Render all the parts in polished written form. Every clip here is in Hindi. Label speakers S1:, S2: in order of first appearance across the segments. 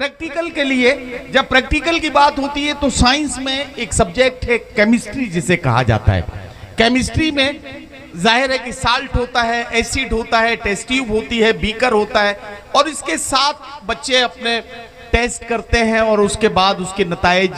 S1: प्रैक्टिकल के लिए जब प्रैक्टिकल की बात होती है तो साइंस में एक सब्जेक्ट है केमिस्ट्री जिसे कहा जाता है। केमिस्ट्री में जाहिर है कि साल्ट होता है, एसिड होता है, टेस्ट ट्यूब होती है, बीकर होता है और इसके साथ बच्चे अपने टेस्ट करते हैं और उसके बाद उसके नताइज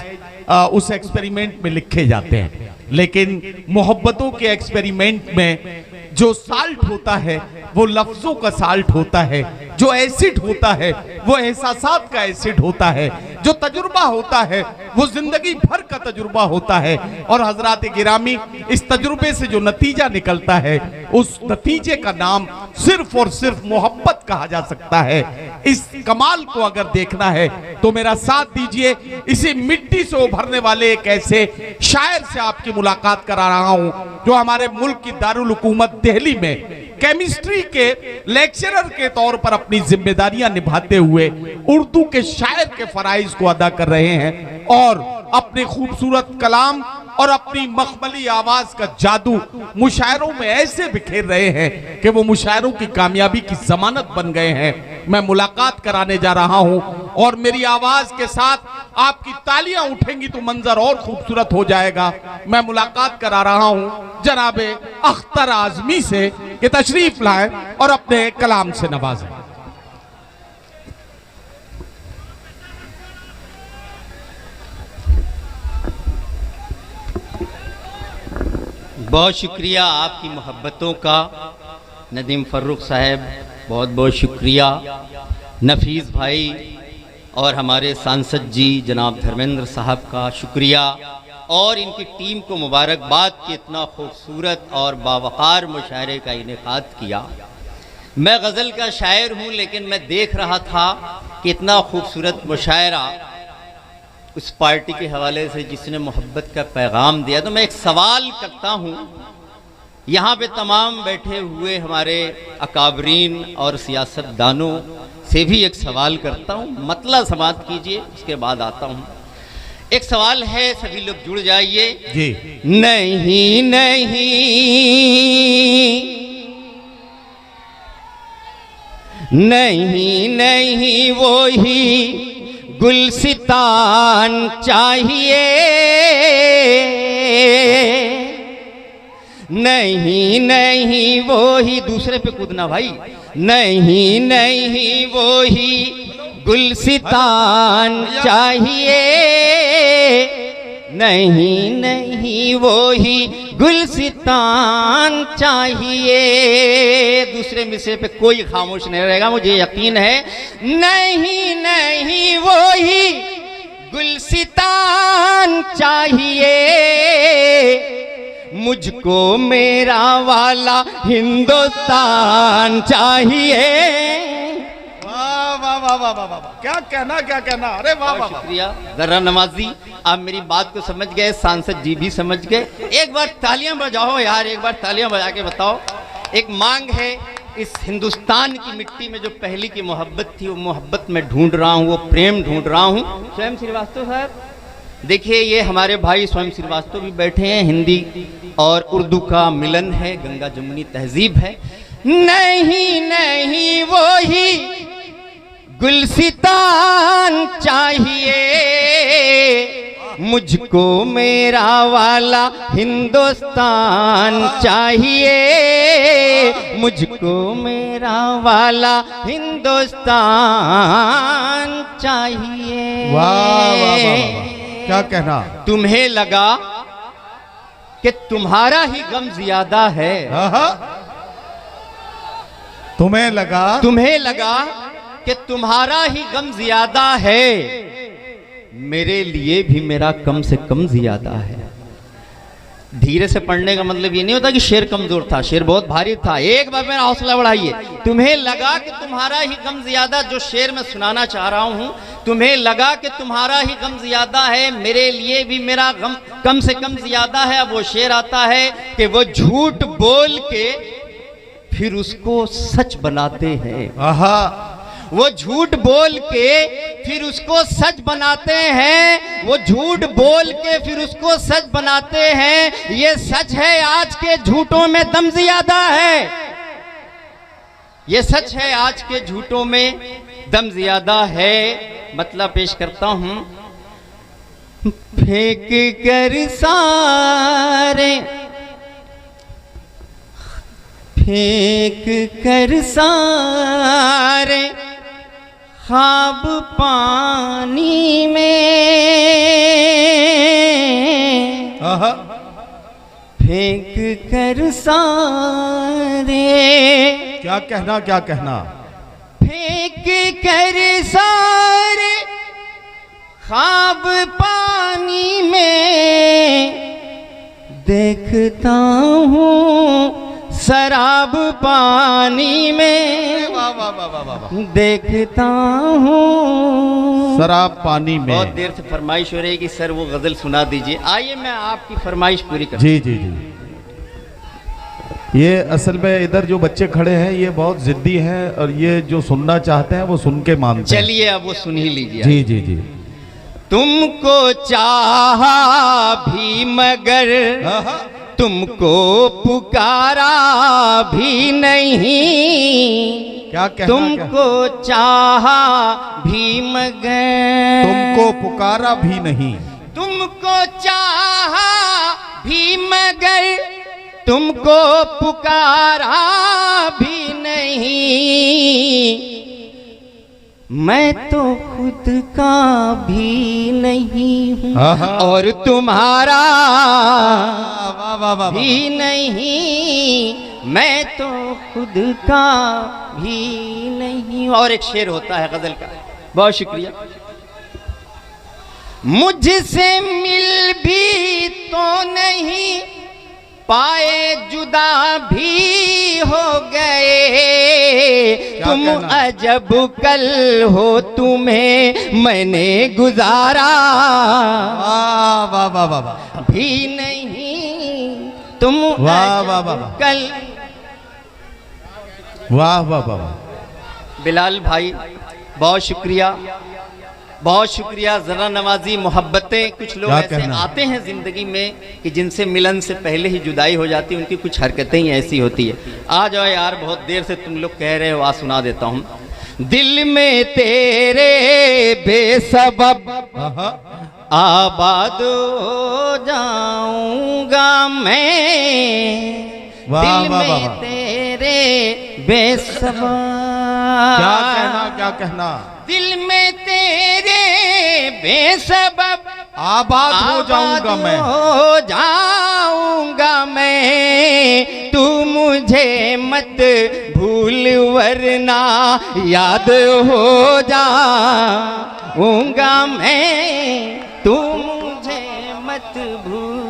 S1: उस एक्सपेरिमेंट में लिखे जाते हैं। लेकिन मोहब्बतों के एक्सपेरिमेंट में जो साल्ट होता है वो लफ्जों का साल्ट होता है, जो एसिड होता है वो एहसासात का एसिड होता है, जो तजुर्बा होता है वो जिंदगी भर का तजुर्बा होता है। और हजरात गिरामी, इस तजुर्बे से जो नतीजा निकलता है उस नतीजे का नाम सिर्फ और सिर्फ मोहब्बत कहा जा सकता है। इस कमाल को अगर देखना है तो मेरा साथ दीजिए, इसी मिट्टी से उभरने वाले एक ऐसे शायर से आपकी मुलाकात करा रहा हूं जो हमारे मुल्क की दारुल हुकूमत दिल्ली में केमिस्ट्री के लेक्चरर के तौर पर अपनी जिम्मेदारियां निभाते हुए उर्दू के शायर के फराइज को अदा कर रहे हैं और अपने खूबसूरत कलाम और अपनी मखमली आवाज का जादू मुशायरों में ऐसे बिखेर रहे हैं कि वो मुशायरों की कामयाबी की जमानत बन गए हैं। मैं मुलाकात कराने जा रहा हूं और मेरी आवाज के साथ आपकी तालियां उठेंगी तो मंजर और खूबसूरत हो जाएगा। मैं मुलाकात करा रहा हूं जनाबे अख्तर आजमी से कि तशरीफ लाएं और अपने कलाम से नवाजें।
S2: बहुत शुक्रिया आपकी मोहब्बतों का नदीम फर्रुख साहब, बहुत बहुत शुक्रिया नफीस भाई और हमारे सांसद जी जनाब धर्मेंद्र साहब का शुक्रिया और इनकी टीम को मुबारकबाद कि इतना खूबसूरत और बावकार मुशायरे का इनेकाद किया। मैं गज़ल का शायर हूँ लेकिन मैं देख रहा था कि इतना खूबसूरत मुशायरा उस पार्टी के हवाले से जिसने मोहब्बत का पैगाम दिया। तो मैं एक सवाल करता हूँ, यहाँ पे तमाम बैठे हुए हमारे अकाबरीन और सियासतदानों से भी एक सवाल करता हूँ, मतला समात कीजिए, उसके बाद आता हूँ। एक सवाल है, सभी लोग जुड़ जाइए
S1: जी।
S2: नहीं नहीं नहीं नहीं वो ही गुलसितान चाहिए, नहीं नहीं वो ही, दूसरे पे कूदना भाई, नहीं नहीं वो ही गुलसितान चाहिए, नहीं नहीं वो ही गुलसितान चाहिए। दूसरे मिसरे पे कोई खामोश नहीं रहेगा, मुझे यकीन है। नहीं नहीं वो ही गुलसितान चाहिए, मुझको मेरा वाला हिंदुस्तान चाहिए।
S1: वाह वाह वाह वाह वाह, क्या कहना क्या कहना, अरे वाह वाह।
S2: शुक्रिया जरा नवाजी, आप मेरी बात को समझ गए, सांसद जी भी समझ गए। एक बार तालियां बजाओ यार, एक बार तालियां बजा के बताओ। एक मांग है, इस हिंदुस्तान की मिट्टी में जो पहली की मोहब्बत थी वो मोहब्बत में ढूंढ रहा हूँ, वो प्रेम ढूंढ रहा हूँ। स्वयं श्रीवास्तव साहब देखिए, ये हमारे भाई स्वयं श्रीवास्तव भी बैठे हैं, हिंदी और उर्दू का मिलन है, गंगा जमुनी तहजीब है। नहीं नहीं वो ही गुलसितान चाहिए, मुझको मेरा वाला हिंदुस्तान चाहिए, मुझको मेरा वाला हिंदुस्तान चाहिए।
S1: वाह वाह वाह, क्या कहना।
S2: तुम्हें लगा कि तुम्हारा ही गम ज्यादा है,
S1: तुम्हें लगा
S2: कि तुम्हारा ही गम ज्यादा है, मेरे लिए भी मेरा कम से कम ज्यादा है। धीरे से पढ़ने का मतलब ये नहीं होता कि शेर कमजोर था, शेर बहुत भारी था। एक बार मेरा हौसला बढ़ाइए। तुम्हें लगा कि तुम्हारा ही गम ज्यादा, जो शेर मैं सुनाना चाह रहा हूं, तुम्हें लगा कि तुम्हारा ही गम ज्यादा है, मेरे लिए भी मेरा गम कम से कम ज्यादा है। अब वो शेर आता है कि वो झूठ बोल के फिर उसको सच बनाते हैं। वो झूठ बोल के फिर उसको सच बनाते हैं, वो झूठ बोल के फिर उसको सच बनाते हैं। ये सच है, आज के झूठों में दम ज्यादा है, ये सच है, आज के झूठों में दम ज्यादा है। मतलब पेश करता हूं। फेंक कर सारे, फेंक कर सारे ख्वाब पानी में, फेंक कर सारे,
S1: क्या कहना, क्या कहना,
S2: फेंक कर सारे ख्वाब पानी में, देखता हूँ शराब पानी में,
S1: वाह वाह वाह वाह वाह,
S2: देखता हूँ
S1: शराब पानी में।
S2: बहुत देर से फरमाइश हो रही है कि सर वो गजल सुना दीजिए। आइए मैं आपकी फरमाइश पूरी कर।
S1: जी जी जी। ये असल में इधर जो बच्चे खड़े हैं ये बहुत जिद्दी हैं और ये जो सुनना चाहते हैं वो सुन के मानते हैं।
S2: चलिए अब वो सुन ही लीजिए।
S1: जी जी जी।
S2: तुमको चाहा भी मगर तुमको पुकारा भी नहीं,
S1: क्या कहना,
S2: तुमको चाहा भी मगर
S1: तुमको पुकारा भी नहीं,
S2: तुमको चाहा भी मगर तुमको पुकारा भी नहीं, मैं तो खुद का भी नहीं हूँ और तुम्हारा
S1: वाह वाह वाह
S2: भी नहीं, मैं तो खुद का भी नहीं। और एक शेर होता है गजल का। बहुत शुक्रिया। मुझसे मिल भी तो नहीं पाए, जुदा भी हो गए, तुम अजब कल हो तुम्हें मैंने गुजारा
S1: वाह वाह वाह वाह
S2: भी नहीं, तुम
S1: वाह वाह वाह
S2: कल।
S1: वाह वाह वाह।
S2: बिलाल भाई बहुत शुक्रिया, बहुत शुक्रिया। जरा नवाजी मोहब्बतें, कुछ लोग ऐसे आते हैं जिंदगी में कि जिनसे मिलन से पहले ही जुदाई हो जाती है, उनकी कुछ हरकतें ही ऐसी होती है। आ जाओ यार, बहुत देर से तुम लोग कह रहे हो, आज सुना देता हूँ। दिल में तेरे बेसबब आबाद हो जाऊंगा मैं, दिल में तेरे बेसबब।
S1: क्या कहना, क्या कहना,
S2: दिल में तेरे बेसबब
S1: आबाद हो जाऊंगा मैं,
S2: हो जाऊंगा मैं, तू मुझे मत भूल वरना याद हो जाऊंगा मैं, तू मुझे मत भूल।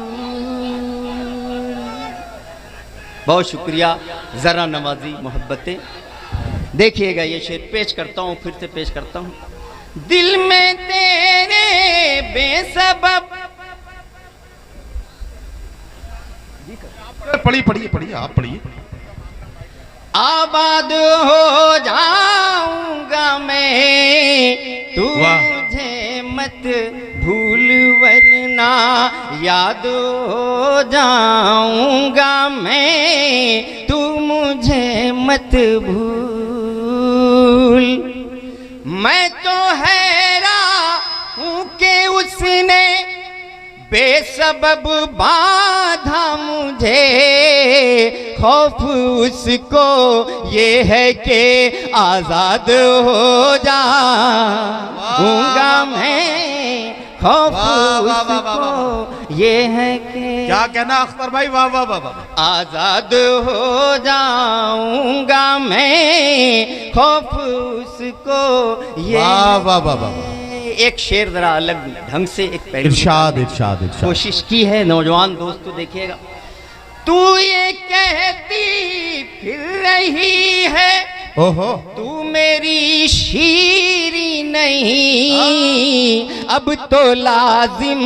S2: बहुत शुक्रिया। जरा नवाजी मोहब्बतें। देखिएगा ये शेर पेश करता हूँ, फिर से पेश करता हूँ। दिल में तेरे बेसबब,
S1: पढ़िए पढ़िए पढ़िए, आप पढ़िए।
S2: आबाद हो जाऊंगा मैं, तू मुझे मत भूल वरना याद हो जाऊंगा मैं, तू मुझे मत भूल। मैं तो हैरान हूँ कि उसने बेसबब बाधा मुझे, खौफ उसको ये है कि आजाद हो जाऊंगा मैं, खौफ उसको ये है कि।
S1: क्या कहना अख्तर भाई, वाह वाह वाह वाह।
S2: आजाद हो जाऊंगा मैं, खौफ उसको ये।
S1: वाह वाह वाह वाह।
S2: एक शेर जरा अलग ढंग से, एक पहलू
S1: इरशाद इरशाद इरशाद
S2: कोशिश की है नौजवान दोस्तों, देखिएगा। तू ये कहती फिर रही है,
S1: ओहो,
S2: तू मेरी शीरी नहीं, अब तो लाजिम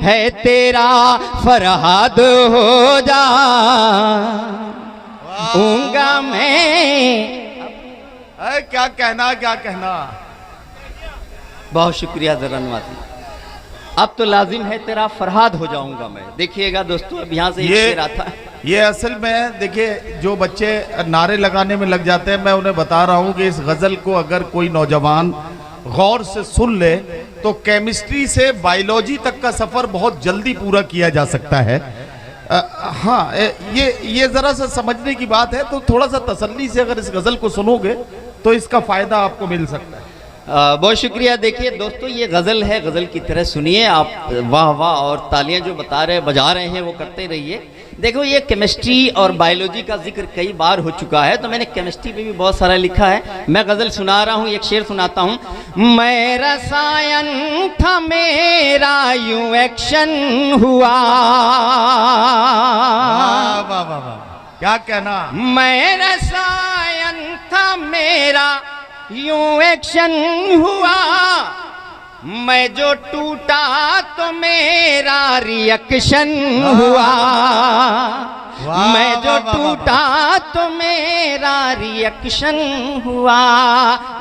S2: है तेरा फरहाद हो जाऊंगा मैं।
S1: क्या कहना, क्या कहना।
S2: बहुत शुक्रिया जरा नवाजी। अब तो लाजिम है तेरा फरहाद हो जाऊंगा मैं। देखिएगा दोस्तों, अब यहाँ से एक शेर आता है।
S1: ये असल में देखिए, जो बच्चे नारे लगाने में लग जाते हैं, मैं उन्हें बता रहा हूँ कि इस गज़ल को अगर कोई नौजवान गौर से सुन ले तो केमिस्ट्री से बायोलॉजी तक का सफर बहुत जल्दी पूरा किया जा सकता है। हाँ, ये जरा सा समझने की बात है, तो थोड़ा सा तसल्ली से अगर इस गजल को सुनोगे तो इसका फायदा आपको मिल सकता है।
S2: बहुत शुक्रिया। देखिए दोस्तों, ये गज़ल है, गज़ल की तरह सुनिए आप। वाह वाह, और तालियां जो बजा रहे हैं वो करते रहिए। देखो, ये केमिस्ट्री और बायोलॉजी का जिक्र कई बार हो चुका है, तो मैंने केमिस्ट्री पे भी बहुत सारा लिखा है। मैं गज़ल सुना रहा हूँ, एक शेर सुनाता हूँ। मैं रसायन था मेरा यूं एक्शन हुआ।
S1: वाह वाह वाह, क्या कहना।
S2: मैं रसायन था मेरा यूं एक्शन हुआ, मैं जो टूटा तो मेरा रिएक्शन हुआ। मैं जो टूटा तो मेरा रिएक्शन हुआ।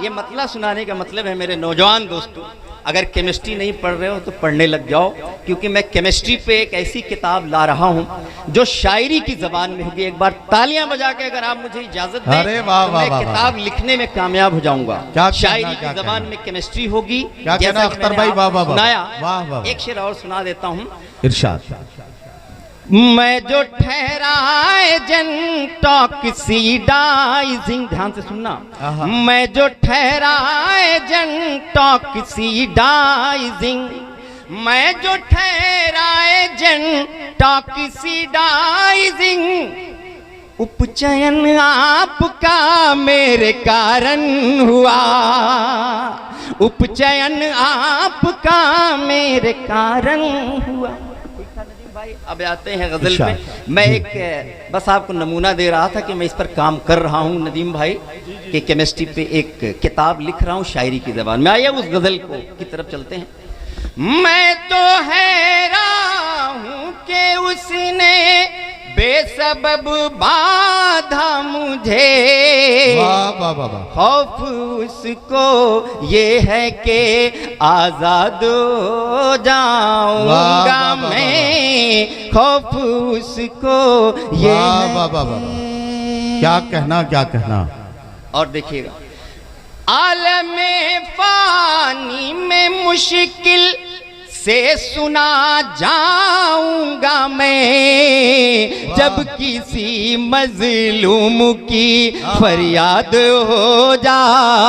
S2: ये मतलब सुनाने का मतलब है मेरे नौजवान दोस्तों, अगर केमिस्ट्री नहीं पढ़ रहे हो तो पढ़ने लग जाओ, क्योंकि मैं केमिस्ट्री पे एक ऐसी किताब ला रहा हूँ जो शायरी की जबान में होगी। एक बार तालियां बजा के अगर आप मुझे इजाजत दें,
S1: अरे वाह,
S2: तो
S1: वाह,
S2: मैं
S1: वाह,
S2: किताब लिखने में कामयाब हो जाऊंगा।
S1: क्या
S2: शायरी
S1: क्या
S2: की जबान में केमिस्ट्री होगी।
S1: क्या कहना अख्तर भाई, वाह वाह
S2: सुनाया।
S1: वाह वाह।
S2: एक शेर और सुना देता हूँ।
S1: इरशाद।
S2: मैं जो ठहरा एजेंट ऑक्सीडाइजिंग, ध्यान से सुनना। मैं जो ठहरा एजेंट ऑक्सीडाइजिंग, मैं जो ठहरा एजेंट ऑक्सीडाइजिंग, उपचयन आपका मेरे कारण हुआ। उपचयन आपका मेरे कारण हुआ। भाई अब आते हैं गजल पे। मैं एक बस आपको नमूना दे रहा था कि मैं इस पर काम कर रहा हूँ नदीम भाई, कि केमिस्ट्री पे एक किताब लिख रहा हूँ शायरी की जबान में। आइए उस गजल को की तरफ चलते हैं। मैं तो हैरान हूँ कि उसने बेसबब बाधा मुझे।
S1: वाह वाह वाह वाह।
S2: खौफ उसको ये है कि आजाद हो जाऊंगा मैं। खौफ उसको ये है।
S1: वाह वाह वाह, क्या कहना, क्या कहना।
S2: और देखिएगा, आलमे फानी में मुश्किल से सुना जाऊंगा मैं, जब किसी मजलूम की फरियाद हो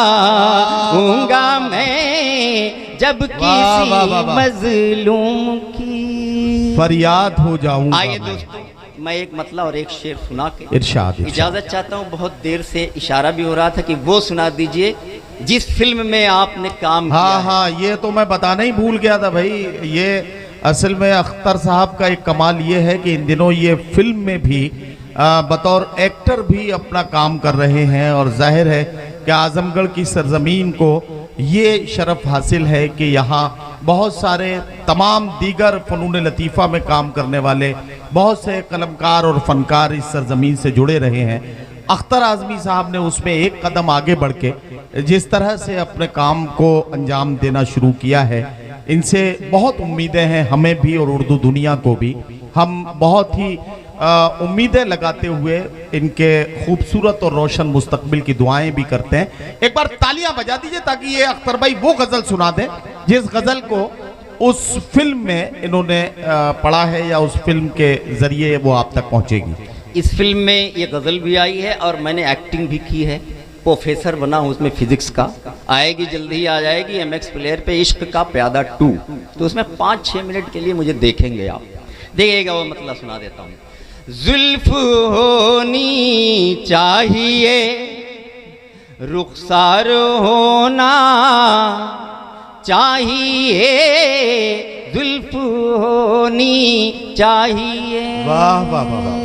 S2: जाऊंगा मैं, जब किसी मजलूम की
S1: फरियाद हो जाऊंगा।
S2: आइए दोस्तों, मैं एक मतलब और एक शेर सुना के
S1: इरशाद।
S2: इजाजत चाहता हूँ। बहुत देर से इशारा भी हो रहा था कि वो सुना दीजिए जिस फिल्म में आपने काम किया।
S1: हाँ हाँ, ये तो मैं बताना ही भूल गया था भाई। ये असल में अख्तर साहब का एक कमाल ये है कि इन दिनों ये फिल्म में भी बतौर एक्टर भी अपना काम कर रहे हैं, और जाहिर है कि आजमगढ़ की सरजमीन को ये शरफ हासिल है कि यहाँ बहुत सारे तमाम दीगर फ़नून लतीफ़ा में काम करने वाले बहुत से कलमकार और फनकार इस सरजमीन से जुड़े रहे हैं। अख्तर आज़मी साहब ने उसमें एक कदम आगे बढ़ के जिस तरह से अपने काम को अंजाम देना शुरू किया है, इनसे बहुत उम्मीदें हैं हमें भी और उर्दू दुनिया को भी। हम बहुत ही उम्मीदें लगाते हुए इनके खूबसूरत और रोशन मुस्तकबिल की दुआएं भी करते हैं। एक बार तालियां बजा दीजिए ताकि ये अख्तर भाई वो गज़ल सुना दें जिस गज़ल को उस फिल्म में इन्होंने पढ़ा है या उस फिल्म के ज़रिए वो आप तक पहुँचेगी।
S2: इस फिल्म में ये गज़ल भी आई है और मैंने एक्टिंग भी की है। प्रोफेसर बना हूँ उसमें फिजिक्स का। आएगी, जल्दी ही आ जाएगी MX प्लेयर पे, इश्क का प्यादा 2। तो उसमें 5-6 मिनट के लिए मुझे देखेंगे आप, देखिएगा वो मतलब सुना देता हूँ। जुल्फ होनी चाहिए, रुखसार होना चाहिए, जुल्फ होनी चाहिए।
S1: वाह वाह वाह वाह।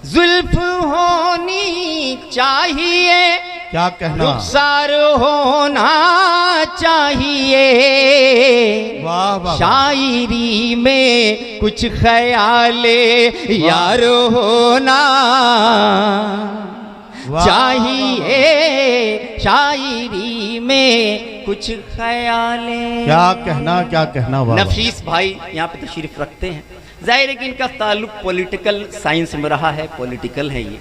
S2: जुल्फ होनी चाहिए,
S1: क्या कहना।
S2: रुखसार होना चाहिए।
S1: वाह वाह।
S2: शायरी में कुछ ख्याले यार होना चाहिए। शायरी में कुछ ख्याले।
S1: क्या कहना, क्या कहना। वाह।
S2: नफीस भाई यहाँ पे तशरीफ रखते हैं। जाहिर है कि इनका ताल्लुक पॉलिटिकल साइंस में रहा है, पॉलिटिकल है ये।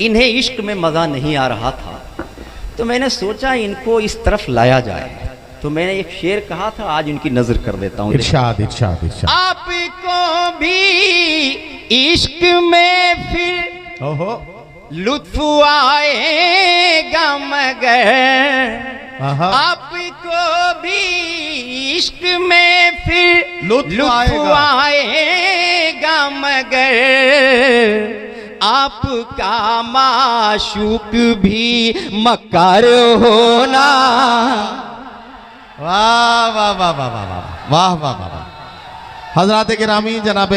S2: इन्हें इश्क में मज़ा नहीं आ रहा था, तो मैंने सोचा इनको इस तरफ लाया जाए। तो मैंने एक शेर कहा था, आज उनकी नजर कर देता हूँ।
S1: इरशाद इरशाद इरशाद।
S2: आपको भी इश्क में फिर
S1: ओहो
S2: लुत्फ आएगा मगर,
S1: आहा।
S2: आपको भी इश्क में फिर
S1: लुत्फ
S2: आएगा मगर, आपका माशूक भी मकर होना।
S1: वाह वाह वाह वाह वाह वाह वाह वाह वाह। हजरात गिरामी, जनाब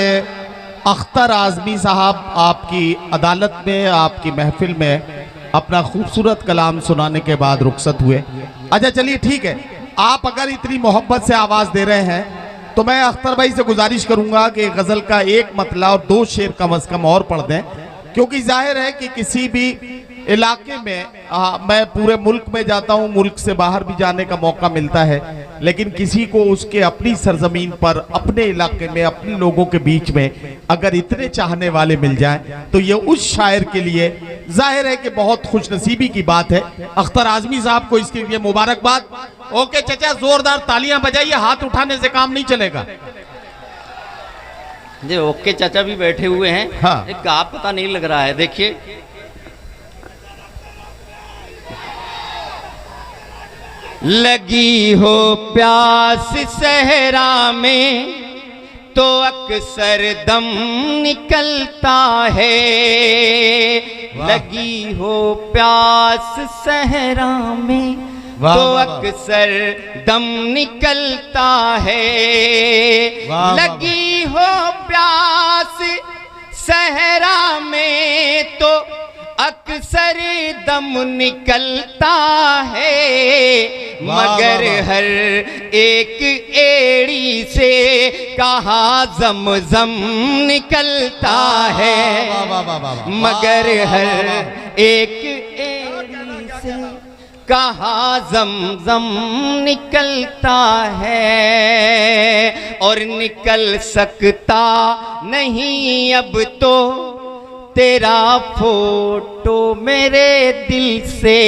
S1: अख्तर आज़मी साहब आपकी अदालत में, आपकी महफिल में अपना खूबसूरत कलाम सुनाने के बाद रुखसत हुए। अच्छा चलिए ठीक है, आप अगर इतनी मोहब्बत से आवाज़ दे रहे हैं तो मैं अख्तर भाई से गुजारिश करूंगा कि गज़ल का एक मतला और 2 शेर कम अज़ कम और पढ़ दें, क्योंकि जाहिर है कि किसी भी इलाके में मैं पूरे मुल्क में जाता हूँ, मुल्क से बाहर भी जाने का मौका मिलता है, लेकिन किसी को उसके अपनी सरजमीन पर, अपने इलाके में, अपने लोगों के बीच में अगर इतने चाहने वाले मिल जाएं तो ये उस शायर के लिए जाहिर है कि बहुत खुशनसीबी की बात है। अख्तर आज़मी साहब को इसके लिए मुबारकबाद। ओके चचा, जोरदार तालियां बजाइए, हाथ उठाने से काम नहीं चलेगा।
S2: जी ओके चाचा भी बैठे हुए हैं।
S1: हाँ।
S2: एक आप पता नहीं लग रहा है, देखिए लगी हो प्यास सहरा में तो अक्सर दम निकलता है, लगी हो प्यास सहरा में तो अक्सर दम निकलता है, लगी हो प्यास सहरा में तो अक्सर दम निकलता है, मगर हर एक एड़ी से कहाँ ज़म-ज़म निकलता है, मगर हर एक एड़ी से कहाँ ज़म-ज़म निकलता है, और निकल सकता नहीं अब तो तेरा फोटो मेरे दिल से,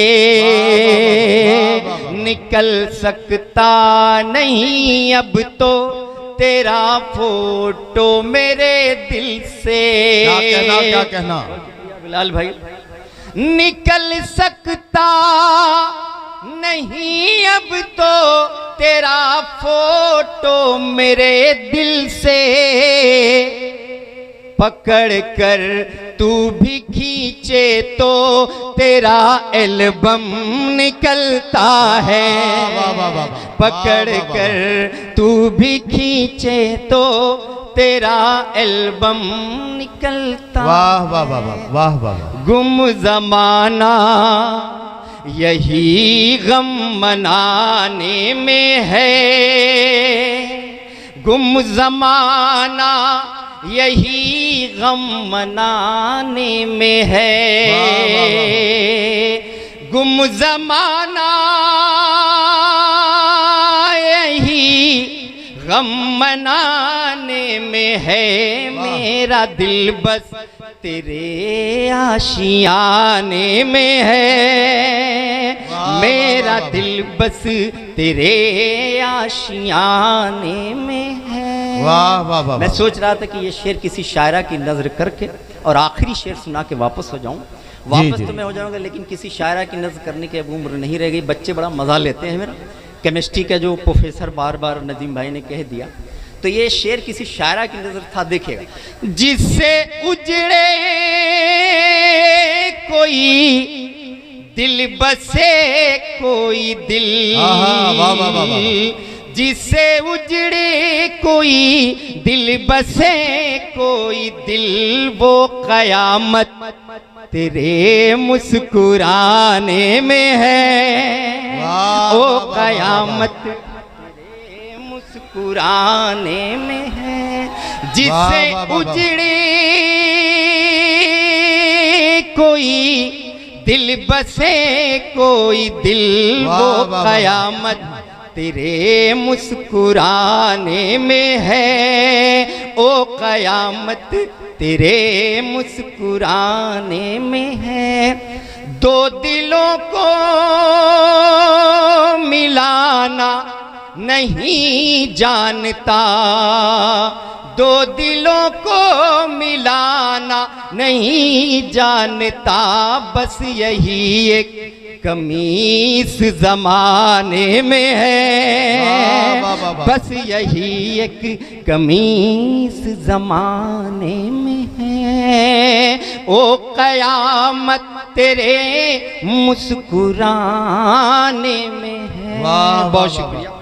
S2: निकल सकता नहीं अब तो तेरा फोटो मेरे दिल से।
S1: क्या कहना
S2: बिलाल भाई, निकल सकता नहीं अब तो तेरा फोटो मेरे दिल से, पकड़ कर तू भी खींचे तो तेरा एल्बम निकलता है, पकड़ कर तू भी खींचे तो तेरा एल्बम निकलता।
S1: वाह वाह वाह वाह वाह वाह।
S2: गुम ज़माना यही गम मनाने में है, गुम ज़माना यही गम मनाने में है, गुम ज़माना यही गम मनाने में है, मेरा दिल बस तेरे आशियाने में है, मेरा दिल बस तेरे आशियाने में है।
S1: वाह वाह वाह।
S2: मैं सोच रहा था कि ये शेर किसी शायरा की नज़र करके और आखिरी शेर सुना के वापस हो जाऊं, वापस तो मैं हो जाऊंगा, लेकिन किसी शायरा की नज़र करने की अब उम्र नहीं रह गई। बच्चे बड़ा मज़ा लेते हैं मेरा, केमिस्ट्री का जो प्रोफेसर बार बार नदीम भाई ने कह दिया, तो ये शेर किसी शायरा की नज़र था। देखिएगा, जिससे उजड़े कोई दिल बसे कोई दिल, जिससे उजड़े कोई दिल बसे कोई दिल, वो कयामत तेरे मुस्कुराने में है, वो कयामत तेरे मुस्कुराने में है, जिससे उजड़े कोई दिल बसे कोई दिल, वो कयामत तेरे मुस्कुराने में है, ओ कयामत तेरे मुस्कुराने में है। दो दिलों को मिलाना नहीं जानता, दो दिलों को मिलाना नहीं जानता, बस यही एक कमी इस जमाने में है,
S1: वाह, वाह, वाह।
S2: बस यही एक कमी इस जमाने में है। ओ कयामत तेरे मुस्कुराने में है।
S1: वाह, वाह,
S2: बहुत
S1: वाह,
S2: शुक्रिया।